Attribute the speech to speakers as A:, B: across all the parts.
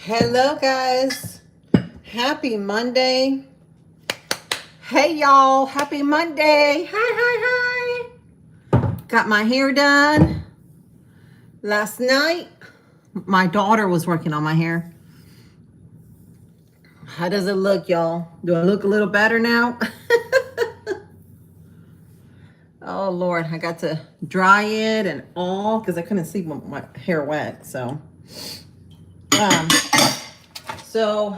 A: Hello, guys. Happy Monday. Hey, y'all. Happy Monday. Hi. Got my hair done last night. My daughter was working on my hair. How does it look, y'all? Do I look a little better now? Oh, Lord. I got to dry it and all because I couldn't sleep with my hair wet. Um, so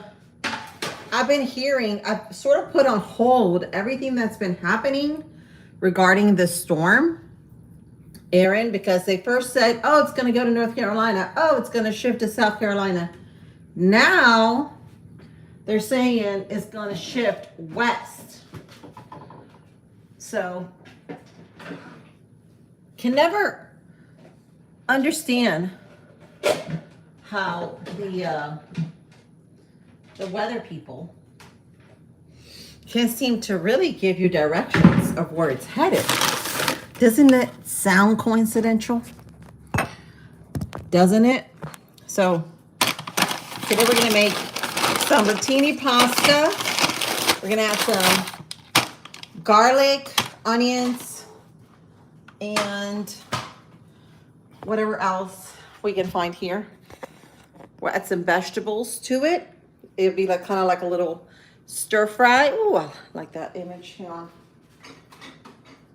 A: I've been hearing, I've sort of put on hold everything that's been happening regarding the storm, Aaron, because they first said, oh, it's going to go to North Carolina. Oh, it's going to shift to South Carolina. Now they're saying it's going to shift west. So can never understand how the weather people can't seem to really give you directions of where it's headed. Doesn't it sound coincidental? Doesn't it? So today we're gonna make some rotini pasta. We're gonna add some garlic, onions, and whatever else we can find here. We'll add some vegetables to it. It'll be like kind of like a little stir fry. Ooh, I like that image. Hang on.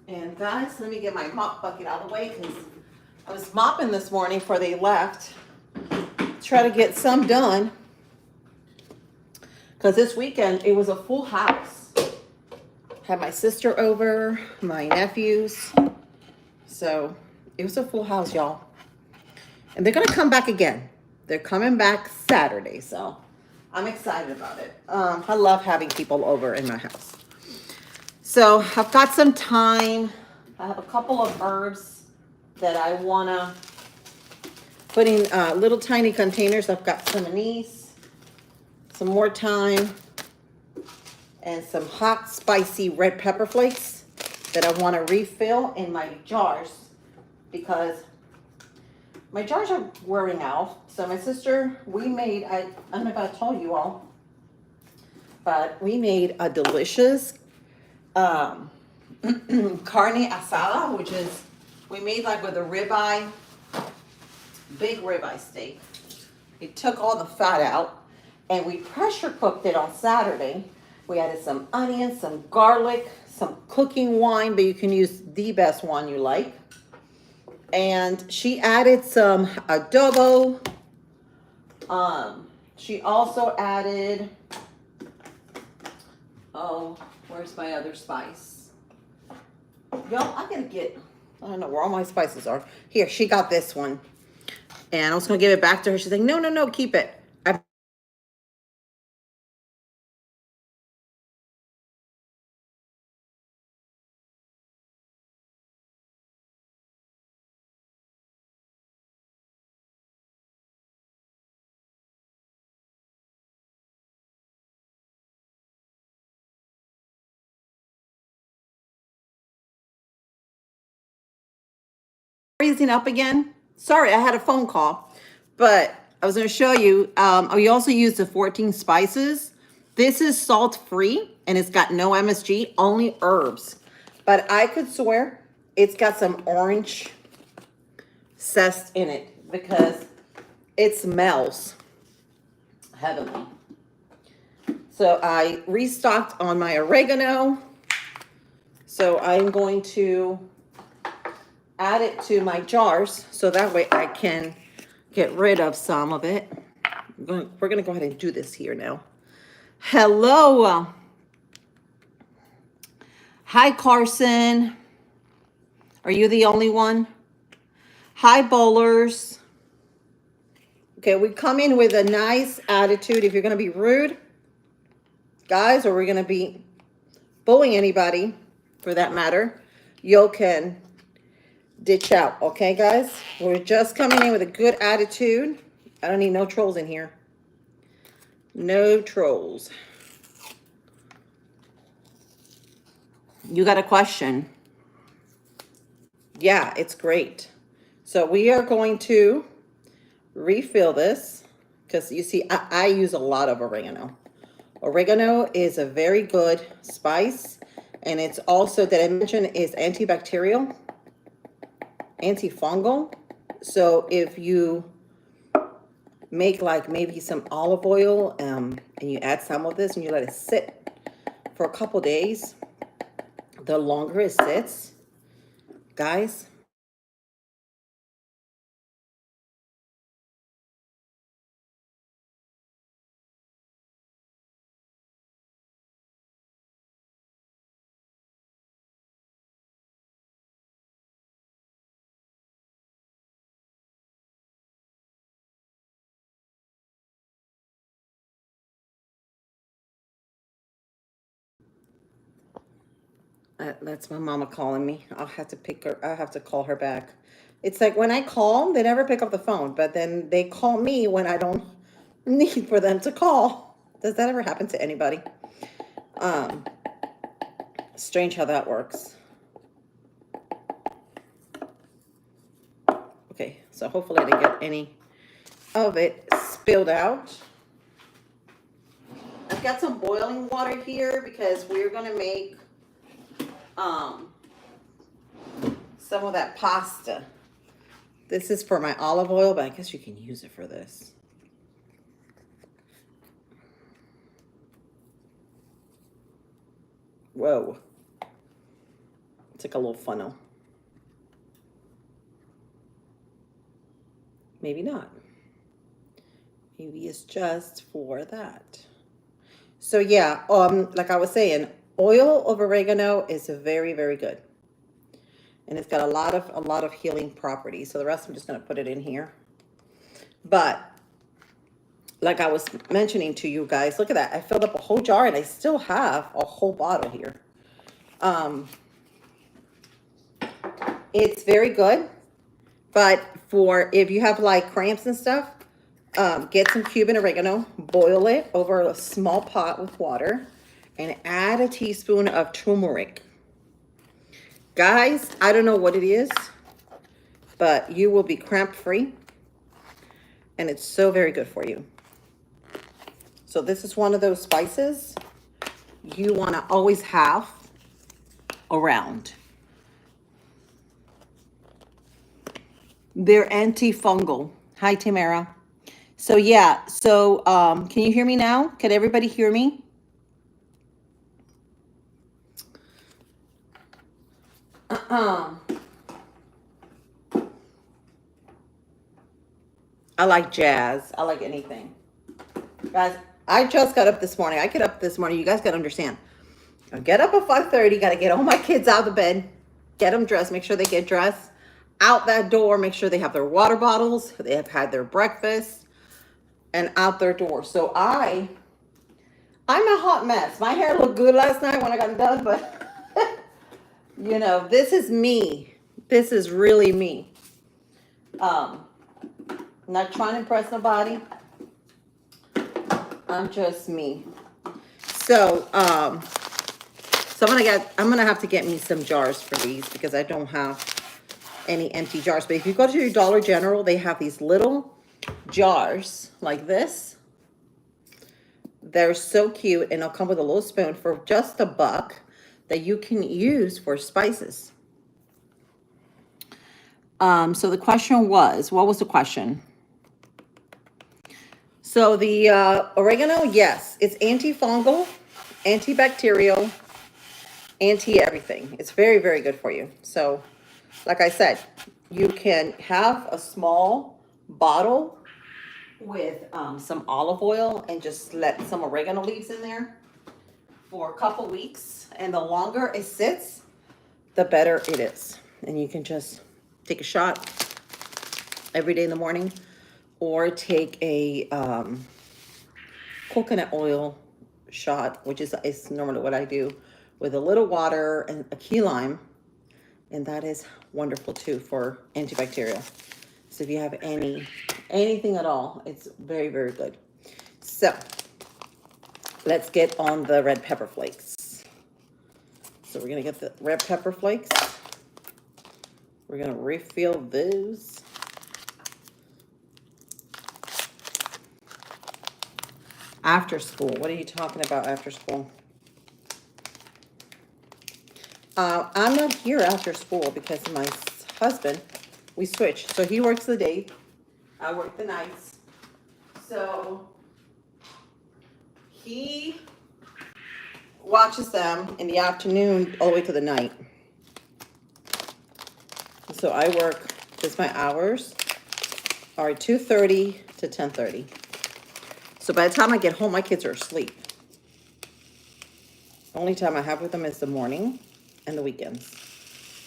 A: And guys, let me get my mop bucket out of the way because I was mopping this morning before they left. Try to get some done. Because this weekend it was a full house. Had my sister over, my nephews. So it was a full house, y'all. And they're gonna come back again. They're coming back Saturday, so I'm excited about it. I love having people over in my house. So I've got some thyme. I have a couple of herbs that I wanna put in little tiny containers. I've got some anise, some more thyme, and some hot spicy red pepper flakes that I wanna refill in my jars because my jars are wearing out. So my sister, we made, I don't know if I told you all, but we made a delicious carne asada, which is, we made like with a ribeye, big ribeye steak. We took all the fat out and we pressure cooked it on Saturday. We added some onions, some garlic, some cooking wine, but you can use the best one you like. And she added some adobo. She also added, oh, where's my other spice? Y'all, I gotta get, I don't know where all my spices are. Here, she got this one. And I was gonna give it back to her. She's like, no, keep it. Raising up again. Sorry, I had a phone call, but I was going to show you. We also use the 14 spices. This is salt free and it's got no MSG, only herbs. But I could swear it's got some orange zest in it because it smells heavenly. So I restocked on my oregano. So I'm going to add it to my jars so that way I can get rid of some of it. We're going to go ahead and do this here now. Hello. Hi, Carson. Are you the only one? Hi, bowlers. Okay, we come in with a nice attitude. If you're going to be rude, guys, or we're going to be bullying anybody for that matter, you can ditch out, okay, guys? We're just coming in with a good attitude. I don't need no trolls in here. No trolls. You got a question? Yeah, it's great. So we are going to refill this because you see, I use a lot of oregano. Oregano is a very good spice, and it's also, that I mentioned, is antibacterial, antifungal. So if you make like maybe some olive oil and you add some of this and you let it sit for a couple days, the longer it sits, guys, that's my mama calling me. I'll have to pick her. I have to call her back. It's like when I call, they never pick up the phone, but then they call me when I don't need for them to call. Does that ever happen to anybody? Um, Strange how that works. Okay, so hopefully I didn't get any of it spilled out. I've got some boiling water here because we're gonna make some of that pasta. This is for my olive oil, but I guess you can use it for this. Whoa. It's like a little funnel. Maybe not. Maybe it's just for that. So yeah, like I was saying, oil of oregano is very, very good. And it's got a lot of healing properties. So the rest I'm just gonna put it in here. But like I was mentioning to you guys, look at that. I filled up a whole jar and I still have a whole bottle here. It's very good. But for if you have like cramps and stuff, get some Cuban oregano, boil it over a small pot with water, and add a teaspoon of turmeric. Guys, I don't know what it is, but you will be cramp free, and it's so very good for you. So this is one of those spices you want to always have around. They're antifungal. Hi, Tamara. So yeah, so can you hear me now? Can everybody hear me? I like jazz. I like anything. Guys, I just got up this morning. I get up this morning. You guys got to understand. I get up at 5:30. Got to get all my kids out of the bed. Get them dressed. Make sure they get dressed. Out that door. Make sure they have their water bottles. They have had their breakfast. And out their door. So I'm a hot mess. My hair looked good last night when I got done. But, you know, this is me. This is really me. Not trying to impress nobody. I'm just me. So, so I'm gonna have to get me some jars for these because I don't have any empty jars. But if you go to your Dollar General, they have these little jars like this. They're so cute, and they'll come with a little spoon for just $1 that you can use for spices. So the question was, what was the question? So the oregano, yes, it's antifungal, antibacterial, anti-everything. It's very, very good for you. So, like I said, you can have a small bottle with some olive oil and just let some oregano leaves in there for a couple weeks. And the longer it sits, the better it is. And you can just take a shot every day in the morning, or take a coconut oil shot, which is normally what I do, with a little water and a key lime. And that is wonderful too for antibacterial. So if you have anything at all, it's very, very good. So let's get on the red pepper flakes. So we're gonna get the red pepper flakes. We're gonna refill those. After school. What are you talking about after school? I'm not here after school because my husband, we switched. So he works the day, I work the nights. So he watches them in the afternoon all the way to the night. So I work, because my hours are 2:30 to 10:30. So by the time I get home, my kids are asleep. The only time I have with them is the morning and the weekends.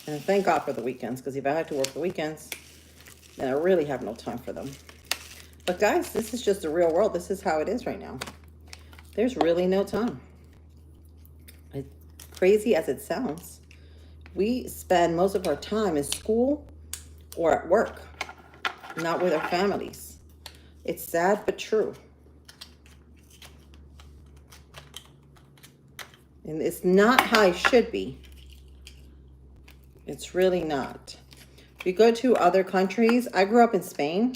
A: And thank God for the weekends, because if I had to work the weekends, then I really have no time for them. But guys, this is just the real world. This is how it is right now. There's really no time. As crazy as it sounds, we spend most of our time in school or at work, not with our families. It's sad but true. And it's not how it should be. It's really not. If you go to other countries, I grew up in Spain.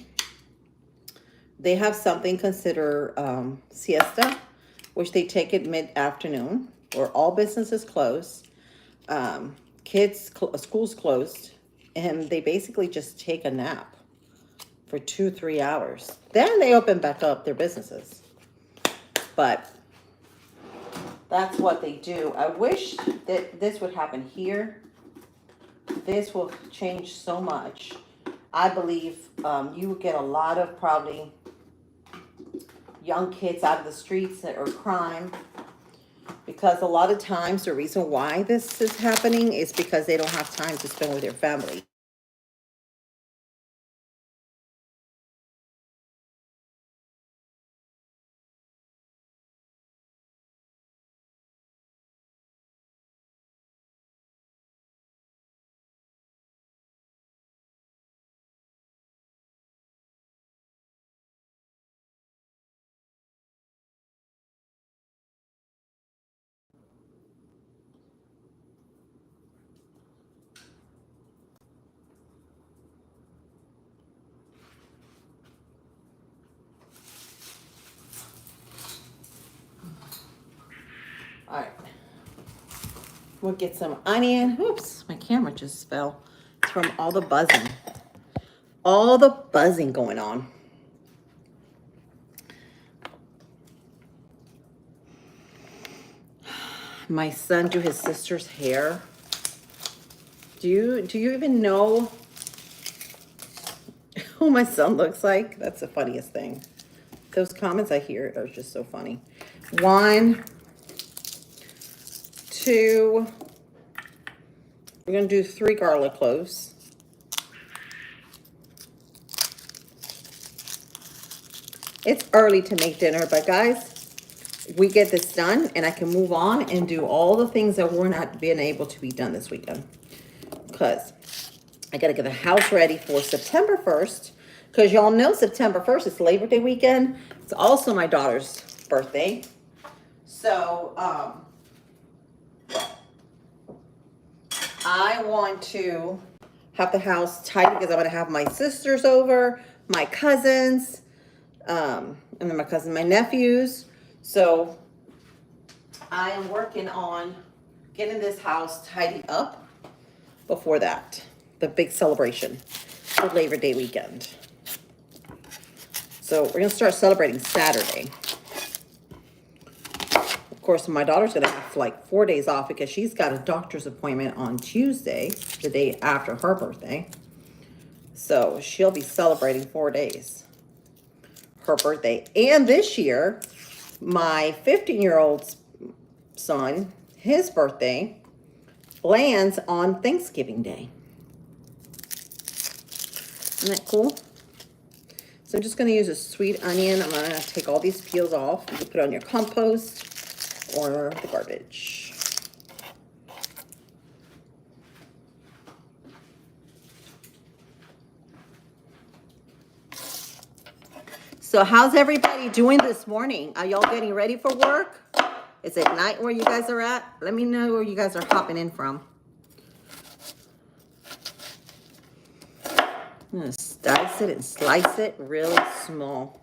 A: They have something considered siesta, which they take it mid-afternoon, or all businesses close, schools closed, and they basically just take a nap for 2-3 hours. Then they open back up their businesses. But that's what they do. I wish that this would happen here. This will change so much. I believe you would get a lot of probably young kids out of the streets or crime, because a lot of times the reason why this is happening is because they don't have time to spend with their family. All right. We'll get some onion. Oops, my camera just fell. It's from all the buzzing. All the buzzing going on. My son do his sister's hair. Do you even know who my son looks like? That's the funniest thing. Those comments I hear are just so funny. 1, 2, we're gonna do 3 garlic cloves. It's early to make dinner, but guys, we get this done and I can move on and do all the things that we're not being able to be done this weekend. Because I gotta get the house ready for September 1st. Because y'all know September 1st is Labor Day weekend. It's also my daughter's birthday. So, I want to have the house tidy because I'm gonna have my sisters over, my cousins, and then my nephews. So I am working on getting this house tidied up before that, the big celebration for Labor Day weekend. So we're gonna start celebrating Saturday. Of course, my daughter's gonna have like 4 days off because she's got a doctor's appointment on Tuesday, the day after her birthday. So she'll be celebrating 4 days, her birthday. And this year, my 15-year-old son, his birthday lands on Thanksgiving Day. Isn't that cool? So I'm just going to use a sweet onion. I'm going to take all these peels off. You can put it on your compost or the garbage. So how's everybody doing this morning? Are y'all getting ready for work? Is it night where you guys are at? Let me know where you guys are hopping in from. I'm going to dice it and slice it really small.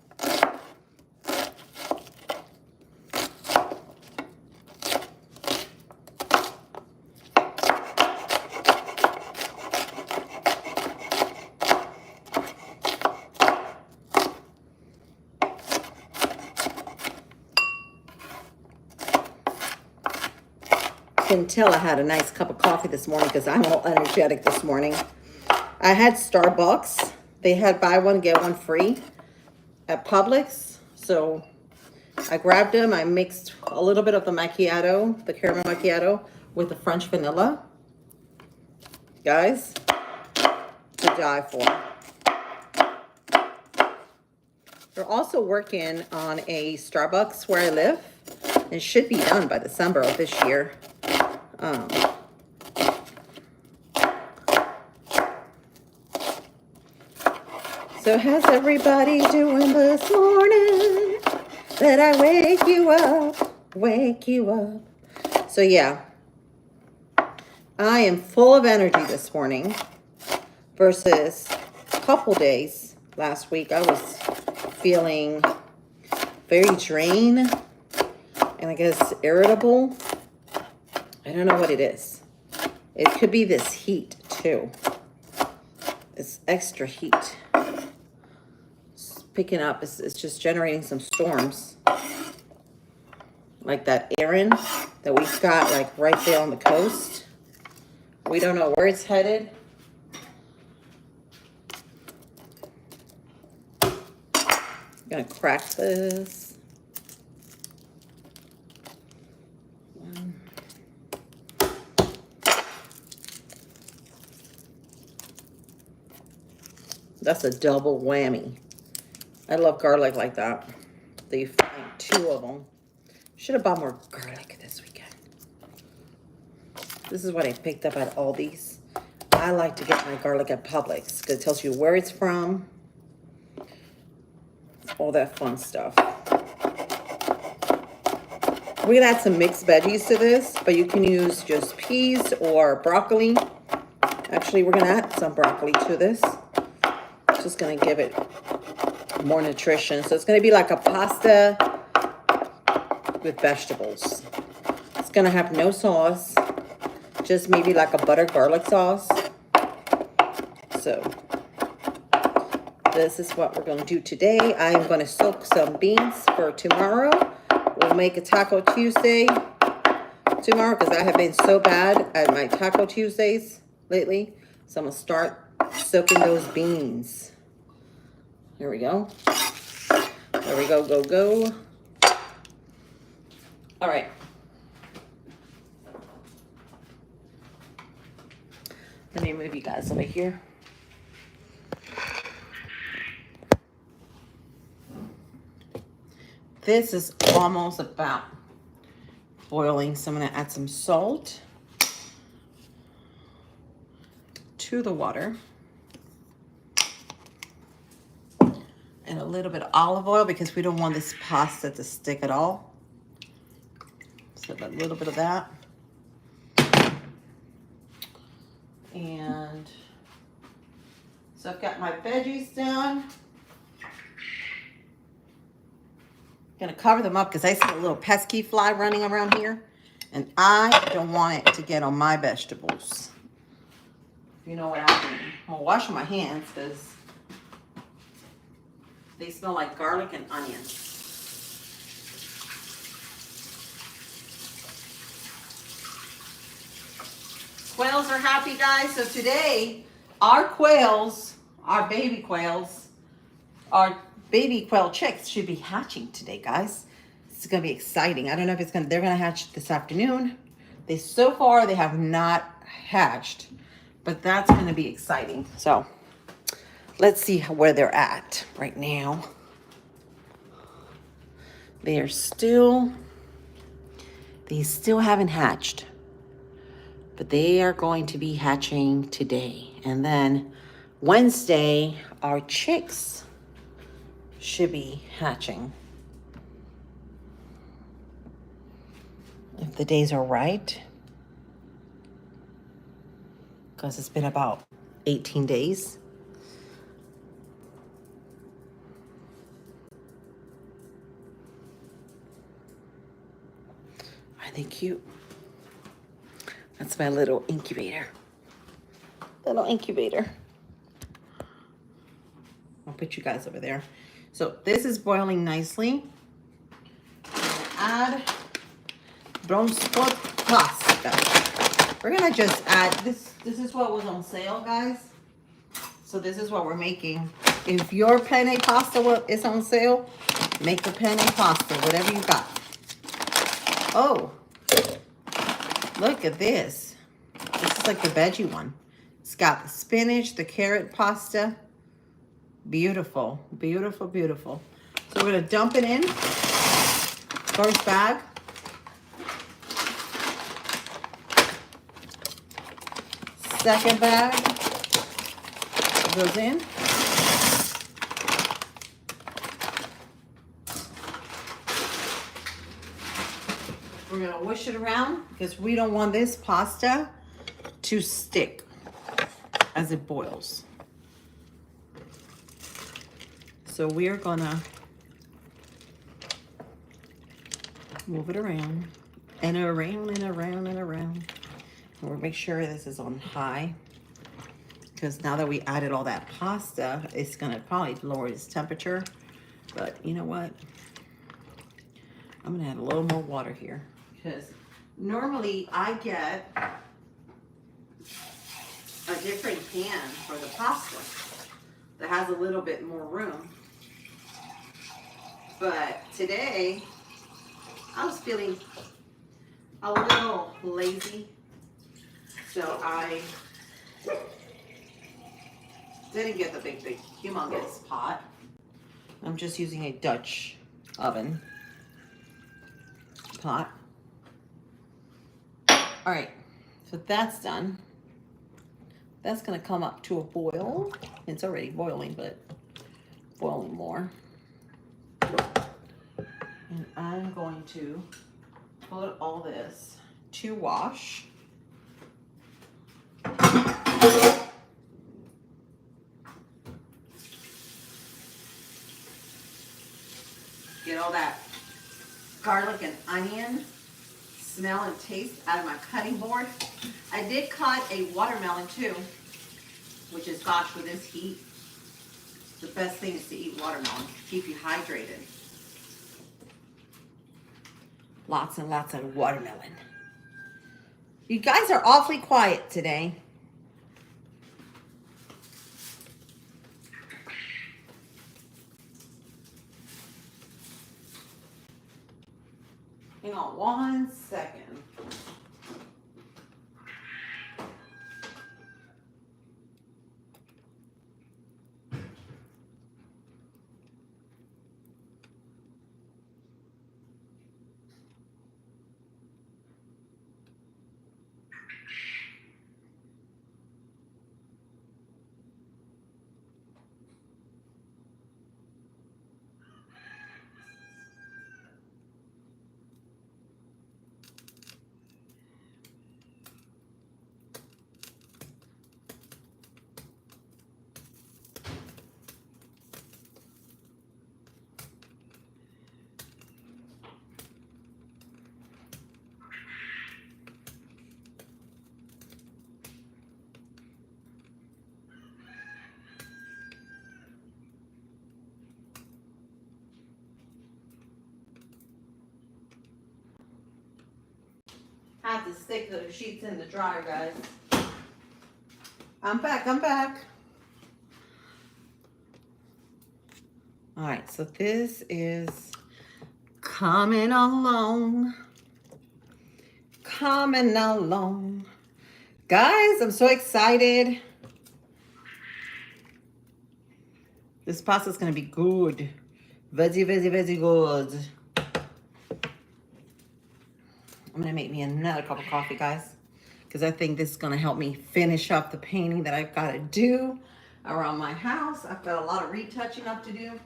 A: can tell I had a nice cup of coffee this morning because I'm all energetic this morning. I had Starbucks. They had buy one, get one free at Publix. So I grabbed them. I mixed a little bit of the macchiato, the caramel macchiato, with the French vanilla. Guys, to die for. They're also working on a Starbucks where I live. It should be done by December of this year. So how's everybody doing this morning? That I wake you up, wake you up. So yeah, I am full of energy this morning versus a couple days last week. I was feeling very drained and I guess irritable. I don't know what it is. It could be this heat too. It's extra heat. It's picking up. It's just generating some storms. Like that Aaron that we've got like right there on the coast. We don't know where it's headed. I'm gonna crack this. That's a double whammy. I love garlic like that. So you find 2 of them. Should have bought more garlic this weekend. This is what I picked up at Aldi's. I like to get my garlic at Publix because it tells you where it's from. All that fun stuff. We're gonna add some mixed veggies to this, but you can use just peas or broccoli. Actually, we're gonna add some broccoli to this. Just gonna give it more nutrition. So it's gonna be like a pasta with vegetables. It's gonna have no sauce, just maybe like a butter garlic sauce. So this is what we're gonna do today. I'm gonna soak some beans for tomorrow. We'll make a Taco Tuesday tomorrow because I have been so bad at my Taco Tuesdays lately. So I'm gonna start soaking those beans. Here we go. There we go, go, go. All right. Let me move you guys over here. This is almost about boiling, so I'm gonna add some salt to the water. And a little bit of olive oil because we don't want this pasta to stick at all. So a little bit of that. And so I've got my veggies down. Gonna cover them up because I see a little pesky fly running around here. And I don't want it to get on my vegetables. If you know what I mean. I'm washing my hands because they smell like garlic and onion. Quails are happy, guys. So today, our quails, our baby quails, our baby quail chicks should be hatching today, guys. It's gonna be exciting. I don't know if they're gonna hatch this afternoon. So far, they have not hatched, but that's gonna be exciting. So let's see where they're at right now. They still haven't hatched, but they are going to be hatching today. And then Wednesday, our chicks should be hatching. If the days are right, because it's been about 18 days. Are they cute? That's my little incubator. Little incubator. I'll put you guys over there. So this is boiling nicely. Add bronze spot pasta. pasta. We're gonna just add this. This is what was on sale, guys. So this is what we're making. If your penne pasta is on sale, make the penne pasta, whatever you got. Oh, look at this. This is like the veggie one. It's got the spinach, the carrot pasta. Beautiful, beautiful, beautiful. So we're gonna dump it in. First bag. Second bag goes in. We're gonna wish it around because we don't want this pasta to stick as it boils. So we are gonna move it around and around and around and around. And we'll make sure this is on high because now that we added all that pasta, it's gonna probably lower its temperature. But you know what? I'm gonna add a little more water here because normally I get a different pan for the pasta that has a little bit more room. But today, I was feeling a little lazy, so I didn't get the big, humongous pot. I'm just using a Dutch oven pot. All right, so that's done. That's gonna come up to a boil. It's already boiling, but boiling more. And I'm going to put all this to wash. Get all that garlic and onion smell and taste out of my cutting board. I did cut a watermelon too, which is, gosh, with this heat, the best thing is to eat watermelon. Keep you hydrated. Lots and lots of watermelon. You guys are awfully quiet today. Hang on 1 second. I have to stick the sheets in the dryer, guys. I'm back. All right, so this is coming along. Guys, I'm so excited. This pasta is gonna be good. Very good. I'm gonna make me another cup of coffee, guys, because I think this is gonna help me finish up the painting that I've gotta do around my house. I've got a lot of retouching up to do.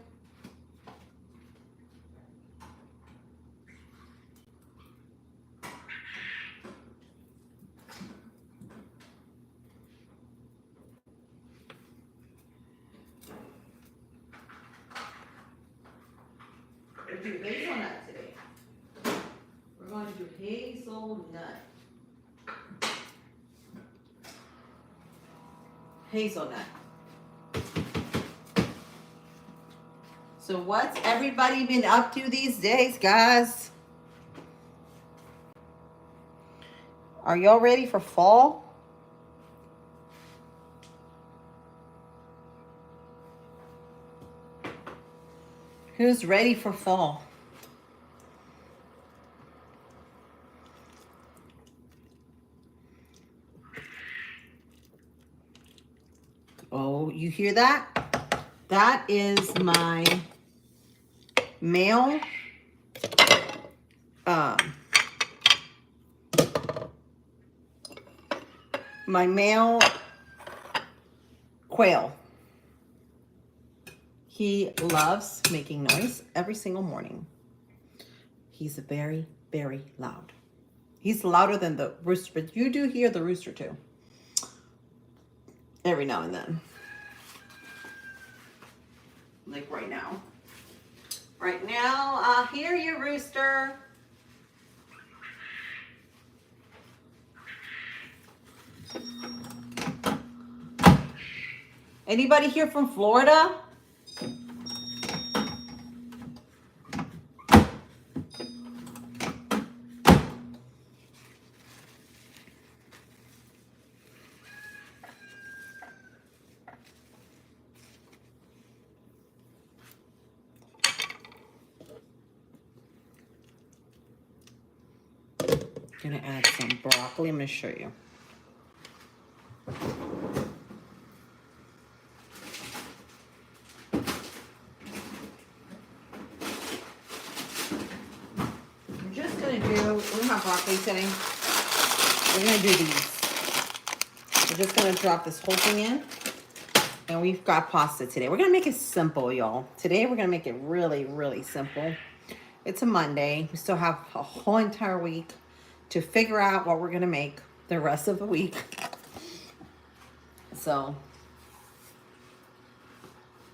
A: We're gonna do hazelnut today. We're going to do hazelnut. Hazelnut. So what's everybody been up to these days, guys? Are y'all ready for fall? Who's ready for fall? Oh, you hear that? That is my male um, quail. He loves making noise every single morning. He's very, very loud. He's louder than the rooster, but you do hear the rooster too. Every now and then. Like right now. Right now, I hear you, rooster. Anybody here from Florida? I'm gonna add some broccoli. I'm gonna show you. I'm just gonna do, we don't have broccoli today. We're gonna do these. We're just gonna drop this whole thing in. And we've got pasta today. We're gonna make it simple, y'all. Today we're gonna make it really, really simple. It's a Monday. We still have a whole entire week to figure out what we're gonna make the rest of the week. So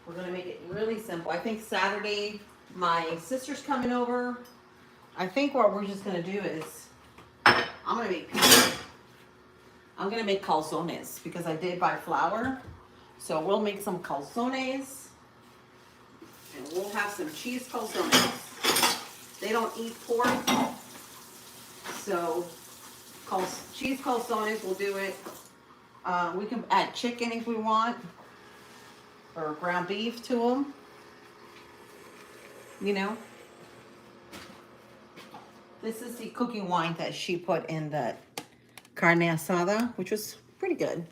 A: we're gonna make it really simple. I think Saturday my sister's coming over. I think what we're just gonna do is I'm gonna make pizza. I'm gonna make calzones because I did buy flour. So we'll make some calzones and we'll have some cheese calzones. They don't eat pork, so cheese calzones, we'll do it. We can add chicken if we want, or ground beef to them, you know. This is the cooking wine that she put in the carne asada, which was pretty good.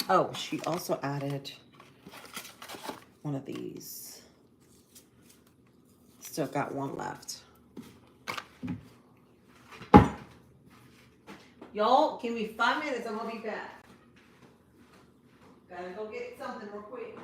A: Oh, she also added one of these. Still got one left. Y'all, give me 5 minutes. I'm gonna be back. Gotta go get something real quick.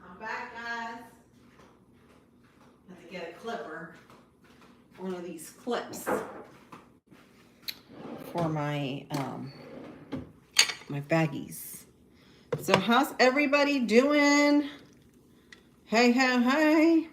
A: I'm back, guys. Have to get a clipper. One of these clips for my my baggies. So how's everybody doing? Hey, hey, hey.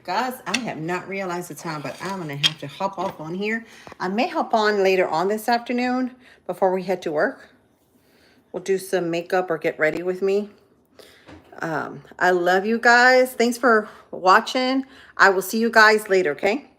A: Guys, I have not realized the time, but I'm going to have to hop off on here. I may hop on later on this afternoon before we head to work. We'll do some makeup or get ready with me. I love you guys. Thanks for watching. I will see you guys later, okay?